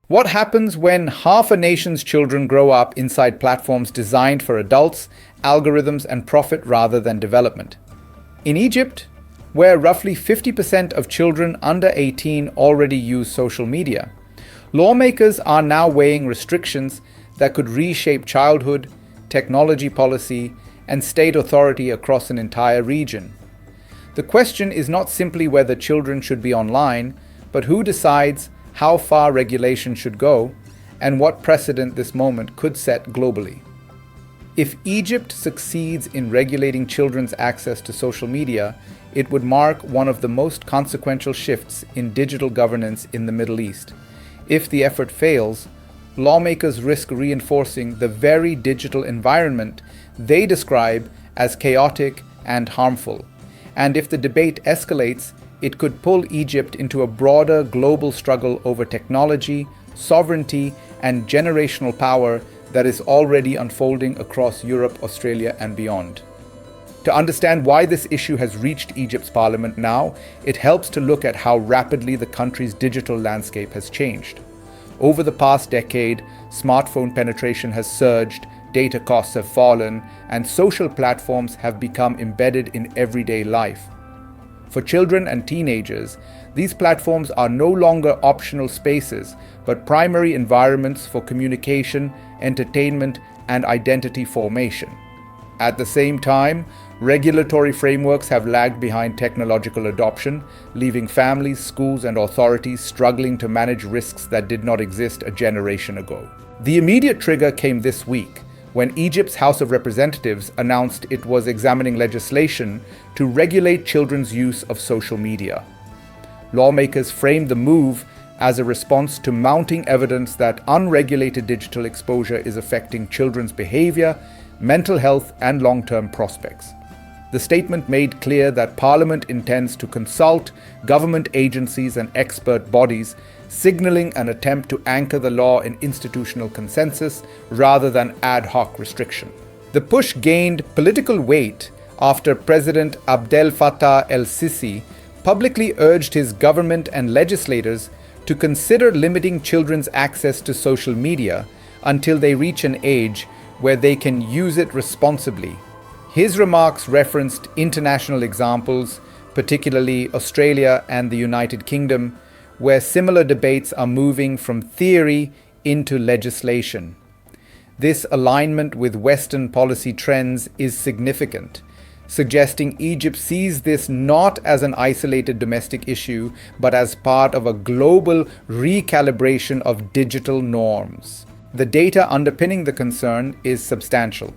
What happens when half a nation's children grow up inside platforms designed for adults, algorithms, and profit rather than development? In Egypt, where roughly 50% of children under 18 already use social media, lawmakers are now weighing restrictions that could reshape childhood, technology policy, and state authority across an entire region. The question is not simply whether children should be online, but who decides how far regulation should go and what precedent this moment could set globally. If Egypt succeeds in regulating children's access to social media, it would mark one of the most consequential shifts in digital governance in the Middle East. If the effort fails, lawmakers risk reinforcing the very digital environment they describe as chaotic and harmful. And if the debate escalates, it could pull Egypt into a broader global struggle over technology, sovereignty, and generational power that is already unfolding across Europe, Australia, and beyond. To understand why this issue has reached Egypt's parliament now, it helps to look at how rapidly the country's digital landscape has changed. Over the past decade, smartphone penetration has surged, data costs have fallen, and social platforms have become embedded in everyday life. For children and teenagers, these platforms are no longer optional spaces, but primary environments for communication, entertainment, and identity formation. At the same time, regulatory frameworks have lagged behind technological adoption, leaving families, schools, and authorities struggling to manage risks that did not exist a generation ago. The immediate trigger came this week, when Egypt's House of Representatives announced it was examining legislation to regulate children's use of social media. Lawmakers framed the move as a response to mounting evidence that unregulated digital exposure is affecting children's behavior, mental health, and long-term prospects. The statement made clear that Parliament intends to consult government agencies and expert bodies, signaling an attempt to anchor the law in institutional consensus rather than ad hoc restriction. The push gained political weight after President Abdel Fattah el-Sisi publicly urged his government and legislators to consider limiting children's access to social media until they reach an age where they can use it responsibly. His remarks referenced international examples, particularly Australia and the United Kingdom, where similar debates are moving from theory into legislation. This alignment with Western policy trends is significant, suggesting Egypt sees this not as an isolated domestic issue, but as part of a global recalibration of digital norms. The data underpinning the concern is substantial.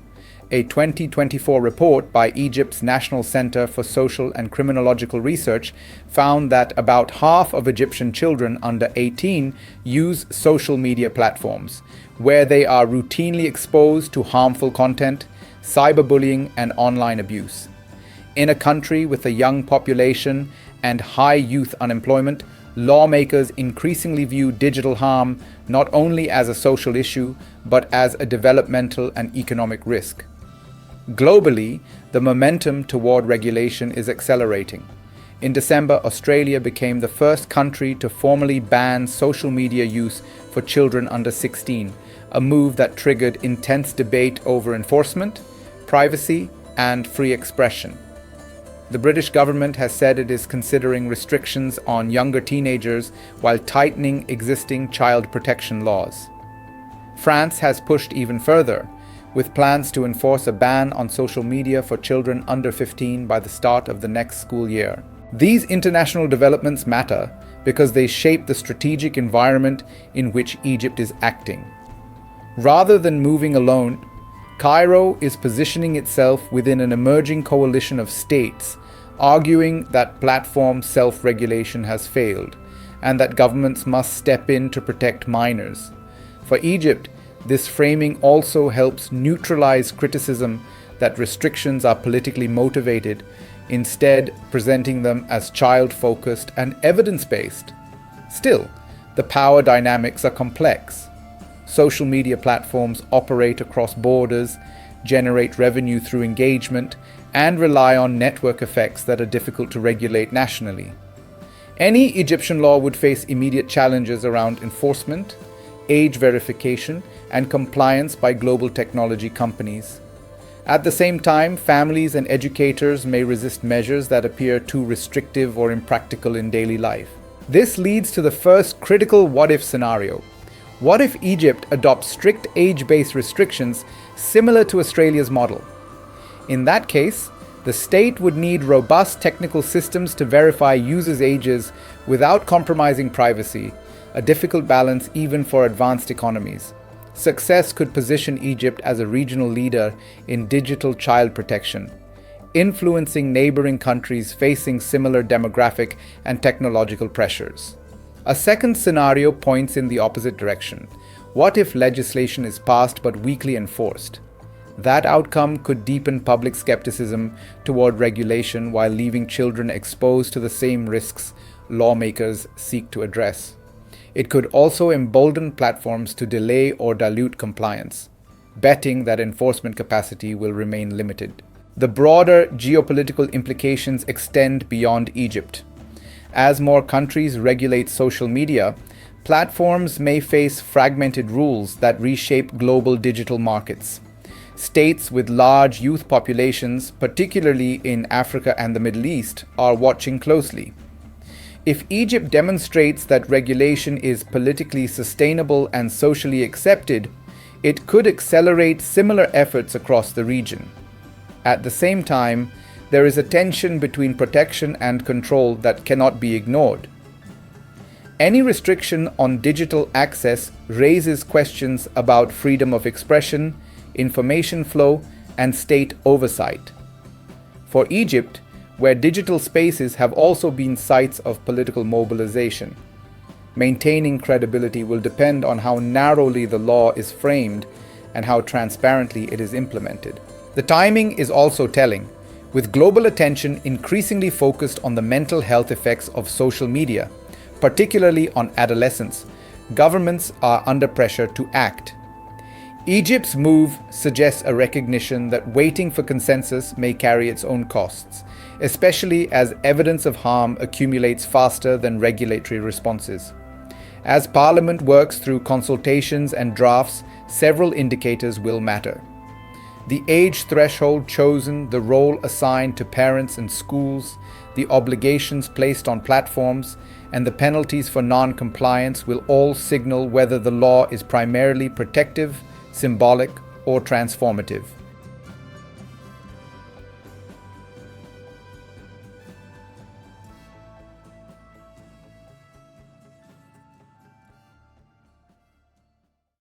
A 2024 report by Egypt's National Center for Social and Criminological Research found that about half of Egyptian children under 18 use social media platforms, where they are routinely exposed to harmful content, cyberbullying, and online abuse. In a country with a young population and high youth unemployment, lawmakers increasingly view digital harm not only as a social issue, but as a developmental and economic risk. Globally, the momentum toward regulation is accelerating. In December, Australia became the first country to formally ban social media use for children under 16, a move that triggered intense debate over enforcement, privacy, and free expression. The British government has said it is considering restrictions on younger teenagers while tightening existing child protection laws. France has pushed even further, with plans to enforce a ban on social media for children under 15 by the start of the next school year. These international developments matter because they shape the strategic environment in which Egypt is acting. Rather than moving alone, Cairo is positioning itself within an emerging coalition of states, arguing that platform self-regulation has failed and that governments must step in to protect minors. For Egypt, this framing also helps neutralize criticism that restrictions are politically motivated, instead presenting them as child-focused and evidence-based. Still, the power dynamics are complex. Social media platforms operate across borders, generate revenue through engagement, and rely on network effects that are difficult to regulate nationally. Any Egyptian law would face immediate challenges around enforcement, age verification, and compliance by global technology companies. At the same time, families and educators may resist measures that appear too restrictive or impractical in daily life. This leads to the first critical what-if scenario. What if Egypt adopts strict age-based restrictions similar to Australia's model? In that case, the state would need robust technical systems to verify users' ages without compromising privacy, a difficult balance even for advanced economies. Success could position Egypt as a regional leader in digital child protection, influencing neighboring countries facing similar demographic and technological pressures. A second scenario points in the opposite direction. What if legislation is passed but weakly enforced? That outcome could deepen public skepticism toward regulation while leaving children exposed to the same risks lawmakers seek to address. It could also embolden platforms to delay or dilute compliance, betting that enforcement capacity will remain limited. The broader geopolitical implications extend beyond Egypt. As more countries regulate social media, platforms may face fragmented rules that reshape global digital markets. States with large youth populations, particularly in Africa and the Middle East, are watching closely. If Egypt demonstrates that regulation is politically sustainable and socially accepted, it could accelerate similar efforts across the region. At the same time, there is a tension between protection and control that cannot be ignored. Any restriction on digital access raises questions about freedom of expression, information flow, and state oversight. For Egypt, where digital spaces have also been sites of political mobilization, maintaining credibility will depend on how narrowly the law is framed and how transparently it is implemented. The timing is also telling, with global attention increasingly focused on the mental health effects of social media, particularly on adolescents. Governments are under pressure to act. Egypt's move suggests a recognition that waiting for consensus may carry its own costs, especially as evidence of harm accumulates faster than regulatory responses. As Parliament works through consultations and drafts, several indicators will matter. The age threshold chosen, the role assigned to parents and schools, the obligations placed on platforms, and the penalties for non-compliance will all signal whether the law is primarily protective, symbolic, or transformative.